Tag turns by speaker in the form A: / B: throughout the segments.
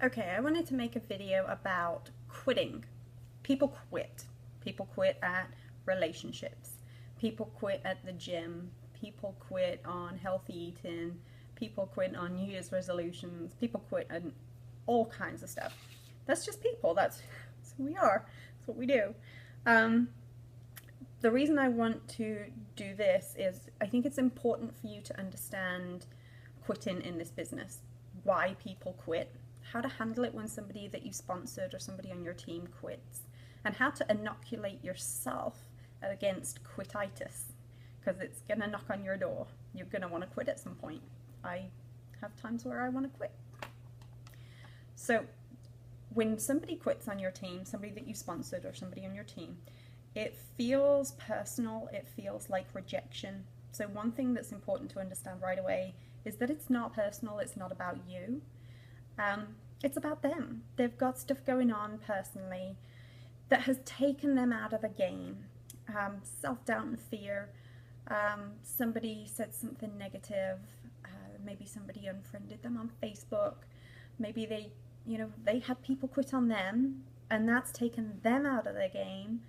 A: Okay, I wanted to make a video about quitting. People quit. People quit at relationships. People quit at the gym. People quit on healthy eating. People quit on New Year's resolutions. People quit on all kinds of stuff. That's just people. That's who we are. That's what we do. Um, the reason I want to do this is I think it's important for you to understand quitting in this business, why people quit, how to handle it when somebody that you sponsored or somebody on your team quits, and how to inoculate yourself against quititis, because it's going to knock on your door. You're going to want to quit at some point. I have times where I want to quit. So when somebody quits on your team, somebody that you sponsored or somebody on your team, it feels personal, it feels like rejection. So one thing that's important to understand right away is that it's not personal, it's not about you. It's about them. They've got stuff going on personally that has taken them out of the game. Self-doubt and fear. Somebody said something negative. Maybe somebody unfriended them on Facebook. Maybe they had people quit on them, and that's taken them out of their game.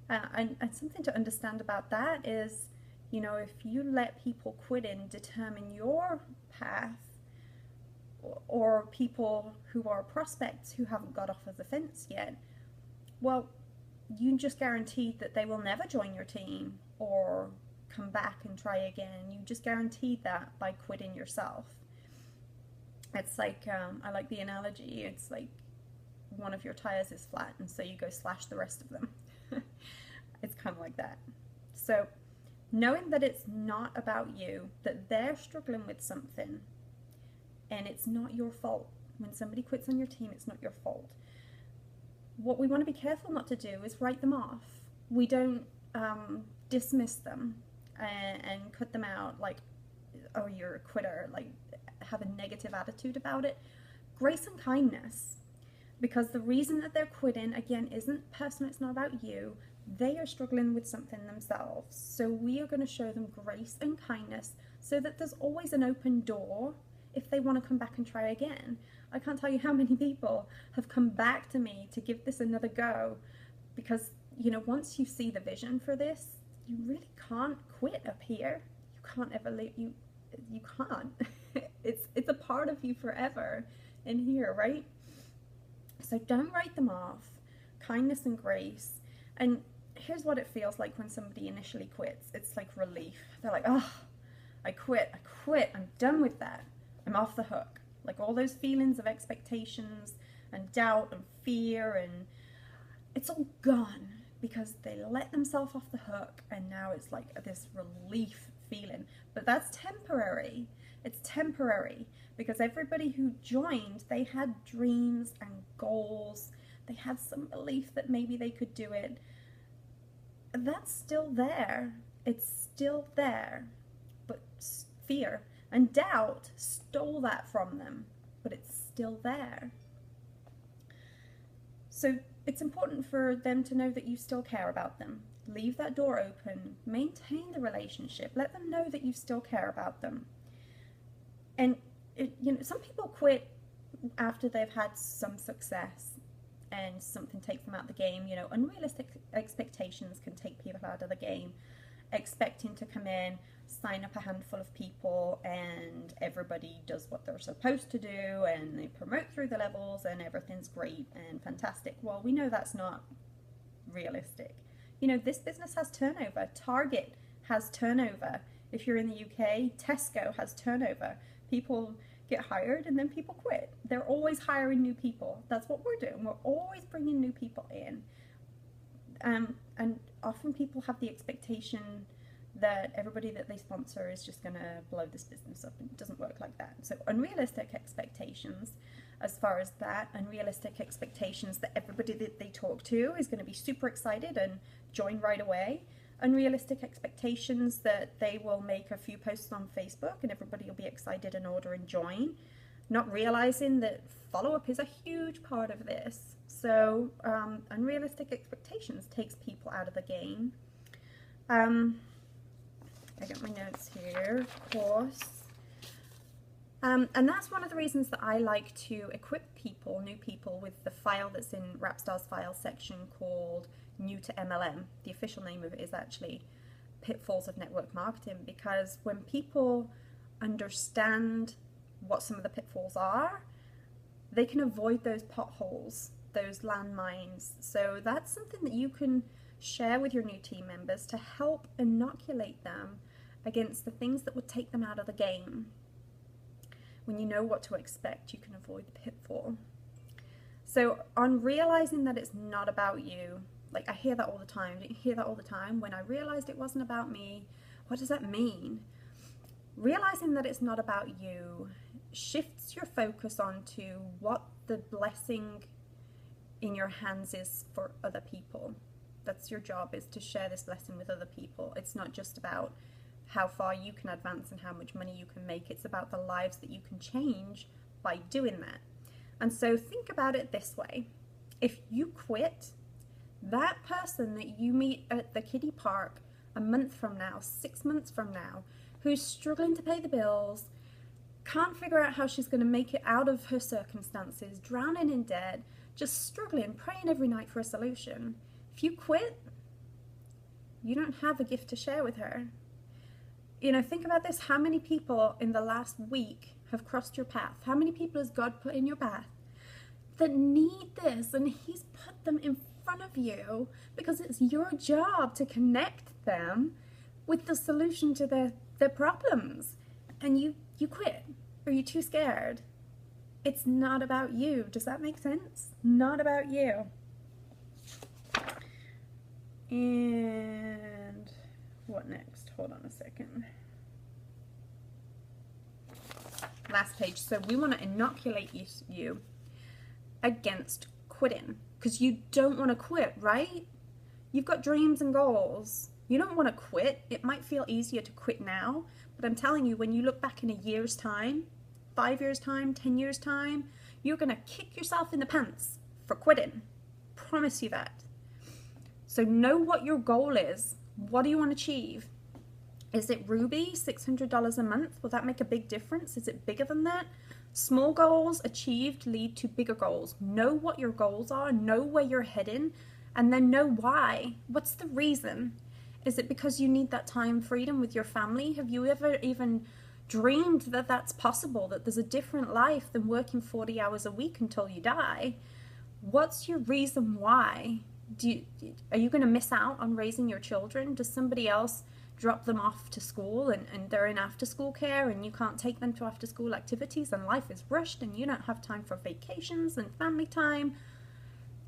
A: And something to understand about that is, if you let people quitting determine your path, or people who are prospects who haven't got off of the fence yet, well, you just guaranteed that they will never join your team or come back and try again. You just guaranteed that by quitting yourself. It's like, I like the analogy, it's like one of your tires is flat and so you go slash the rest of them. It's kind of like that. So knowing that it's not about you, that they're struggling with something, and it's not your fault. When somebody quits on your team, it's not your fault. What we want to be careful not to do is write them off. We don't dismiss them and cut them out like, oh, you're a quitter, like have a negative attitude about it. Grace and kindness, because the reason that they're quitting, again, isn't personal, it's not about you. They are struggling with something themselves. So we are going to show them grace and kindness so that there's always an open door if they want to come back and try again. I can't tell you how many people have come back to me to give this another go, because once you see the vision for this, you really can't quit up here. You can't ever leave. You can't. It's a part of you forever in here, right? So don't write them off. Kindness and grace. And here's what it feels like when somebody initially quits. It's like relief. They're like, oh, I quit, I'm done with that. I'm off the hook. Like all those feelings of expectations and doubt and fear, and it's all gone because they let themselves off the hook, and now it's like this relief feeling. But that's temporary. It's temporary because everybody who joined, they had dreams and goals. They had some belief that maybe they could do it. That's still there. It's still there. But fear and doubt stole that from them, but it's still there. So it's important for them to know that you still care about them. Leave that door open, maintain the relationship, let them know that you still care about them. And some people quit after they've had some success and something takes them out of the game. Unrealistic expectations can take people out of the game. Expecting to come in, sign up a handful of people, and everybody does what they're supposed to do, and they promote through the levels, and everything's great and fantastic. Well, we know that's not realistic. This business has turnover. Target has turnover. If you're in the UK, Tesco has turnover. People get hired and then people quit. They're always hiring new people. That's what we're doing. We're always bringing new people in. And often people have the expectation that everybody that they sponsor is just going to blow this business up, and it doesn't work like that. So unrealistic expectations as far as that, unrealistic expectations that everybody that they talk to is going to be super excited and join right away. Unrealistic expectations that they will make a few posts on Facebook and everybody will be excited and order and join, not realizing that follow-up is a huge part of this. So unrealistic expectations takes people out of the game. I got my notes here, of course. And that's one of the reasons that I like to equip people, new people, with the file that's in Rapstar's file section called New to MLM. The official name of it is actually Pitfalls of Network Marketing, because when people understand what some of the pitfalls are, they can avoid those potholes, those landmines. So that's something that you can share with your new team members to help inoculate them against the things that would take them out of the game. When you know what to expect, you can avoid the pitfall. So on realizing that it's not about you, like I hear that all the time. Don't you hear that all the time? When I realized it wasn't about me, what does that mean? Realizing that it's not about you shifts your focus onto what the blessing in your hands is for other people. That's your job, is to share this blessing with other people. It's not just about how far you can advance and how much money you can make. It's about the lives that you can change by doing that. And so think about it this way. If you quit, that person that you meet at the kiddie park a month from now, 6 months from now, who's struggling to pay the bills, can't figure out how she's going to make it out of her circumstances, drowning in debt, just struggling, praying every night for a solution. If you quit, you don't have a gift to share with her. You know, think about this. How many people in the last week have crossed your path? How many people has God put in your path that need this? And He's put them in front of you because it's your job to connect them with the solution to their problems. And you quit, or you're too scared. It's not about you. Does that make sense? Not about you. And what next? Hold on a second. Last page. So we want to inoculate you against quitting, because you don't want to quit, right? You've got dreams and goals. You don't want to quit. It might feel easier to quit now, but I'm telling you, when you look back in a year's time, 5 years' time, 10 years' time, you're going to kick yourself in the pants for quitting. Promise you that. So know what your goal is. What do you want to achieve? Is it Ruby, $600 a month? Will that make a big difference? Is it bigger than that? Small goals achieved lead to bigger goals. Know what your goals are, know where you're heading, and then know why. What's the reason? Is it because you need that time freedom with your family? Have you ever even dreamed that that's possible, that there's a different life than working 40 hours a week until you die? What's your reason why? Are you going to miss out on raising your children? Does somebody else drop them off to school and they're in after school care and you can't take them to after school activities and life is rushed and you don't have time for vacations and family time?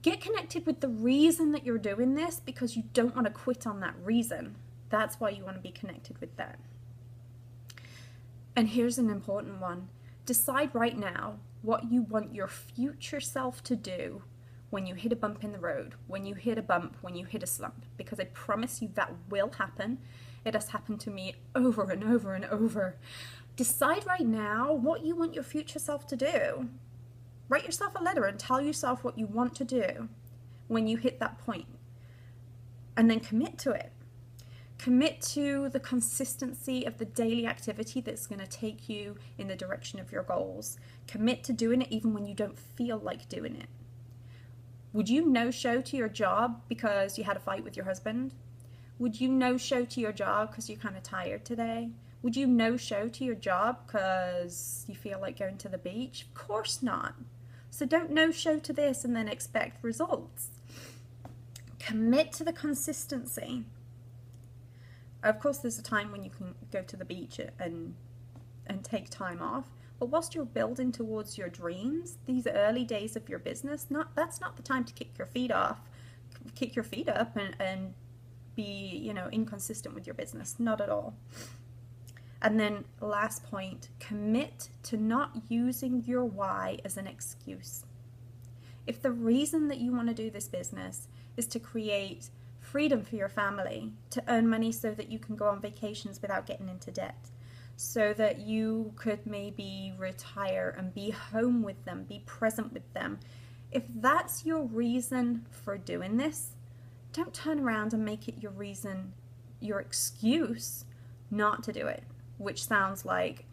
A: Get connected with the reason that you're doing this, because you don't want to quit on that reason. That's why you want to be connected with that. And here's an important one. Decide right now what you want your future self to do when you hit a bump in the road, when you hit a bump, when you hit a slump, because I promise you that will happen. It has happened to me over and over and over. Decide right now what you want your future self to do. Write yourself a letter and tell yourself what you want to do when you hit that point. And then commit to it. Commit to the consistency of the daily activity that's going to take you in the direction of your goals. Commit to doing it even when you don't feel like doing it. Would you no-show to your job because you had a fight with your husband? Would you no-show to your job because you're kind of tired today? Would you no-show to your job because you feel like going to the beach? Of course not. So don't no-show to this and then expect results. Commit to the consistency. Of course, there's a time when you can go to the beach and take time off. But whilst you're building towards your dreams, these early days of your business, that's not the time to kick your feet up and be, inconsistent with your business. Not at all. And then last point, commit to not using your why as an excuse. If the reason that you want to do this business is to create freedom for your family, to earn money so that you can go on vacations without getting into debt, so that you could maybe retire and be home with them, be present with them. If that's your reason for doing this, don't turn around and make it your reason, your excuse not to do it, which sounds like,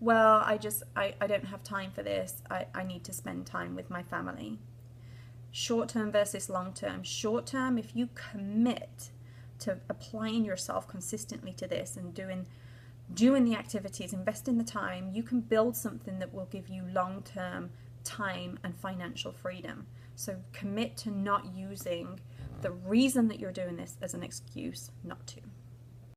A: well, I don't have time for this. I need to spend time with my family. Short term versus long term. Short term, if you commit to applying yourself consistently to this and doing the activities, invest in the time, you can build something that will give you long-term time and financial freedom. So commit to not using the reason that you're doing this as an excuse not to.